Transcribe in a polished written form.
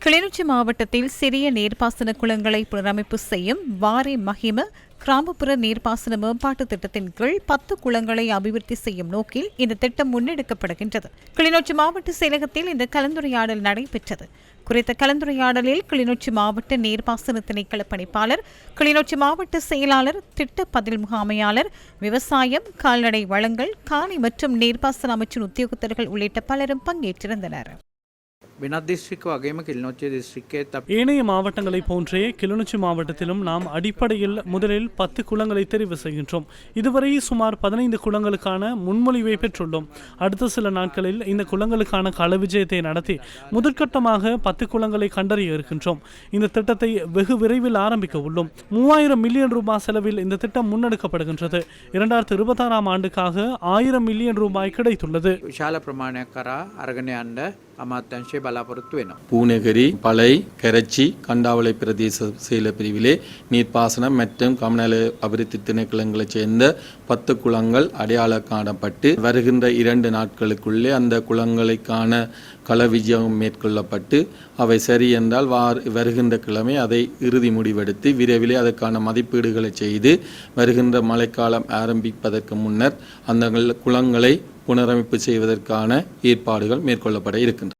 கிளிநொச்சி மாவட்டத்தில் சிறிய நீர்ப்பாசன குளங்களை புனரமைப்பு செய்யும் வாரி மகிம கிராமப்புற நீர்ப்பாசன மேம்பாட்டு திட்டத்தின் கீழ் 10 குளங்களை அபிவிருத்தி செய்யும் நோக்கில் இந்த திட்டம் முன்னெடுக்கப்படுகின்றது. கிளிநொச்சி மாவட்ட செயலகத்தில் இந்த கலந்துரையாடல் நடைபெற்றது. குறித்த கலந்துரையாடலில் கிளிநொச்சி மாவட்ட நீர்ப்பாசன திணைக்கள பணிப்பாளர், கிளிநொச்சி மாவட்ட செயலாளர், திட்ட பதில் முகாமையாளர், விவசாயம், கால்நடை வளங்கள், காணி மற்றும் நீர்ப்பாசன அமைச்சின் உத்தியோகத்தர்கள் உள்ளிட்ட பலரும் பங்கேற்றிருந்தனர். ஏனைய மாவட்டங்களைப் போன்றே கிளிநொச்சி மாவட்டத்திலும் நாம் அடிப்படையில் முதலில் 10 குளங்களை தெரிவு செய்கின்றோம். இதுவரை சுமார் 15 குளங்களுக்கான முன்மொழிவை பெற்றுள்ளோம். அடுத்த சில நாட்களில் இந்த குளங்களுக்கான கள விஜயத்தை நடத்தி முதற்கட்டமாக 10 குளங்களை கண்டறிய இருக்கின்றோம். இந்த திட்டத்தை வெகு விரைவில் ஆரம்பிக்க உள்ளோம். 3000 மில்லியன் ரூபாய் செலவில் இந்த திட்டம் முன்னெடுக்கப்படுகின்றது. 2026ஆம் ஆண்டுக்காக 1000 மில்லியன் ரூபாய் கிடைத்துள்ளது. பூனகிரி, பளை, கரச்சி, கண்டாவளை பிரதேச செயல பிரிவிலே நீர்ப்பாசனம் மற்றும் கமநல அபிவிருத்தி திணைக்களங்களைச் சேர்ந்த 10 குளங்கள் அடையாளம் காணப்பட்டு வருகின்ற 2 நாட்களுக்குள்ளே அந்த குளங்களுக்கான கள விஜயம் மேற்கொள்ளப்பட்டு அவை சரி என்றால் வருகின்ற கிழமை அதை இறுதி முடிவெடுத்து விரைவிலே அதற்கான மதிப்பீடுகளை செய்து வருகின்ற மழைக்காலம் ஆரம்பிப்பதற்கு முன்னர் அந்த குளங்களை புனரமைப்பு செய்வதற்கான ஏற்பாடுகள் மேற்கொள்ளப்பட இருக்கின்றன.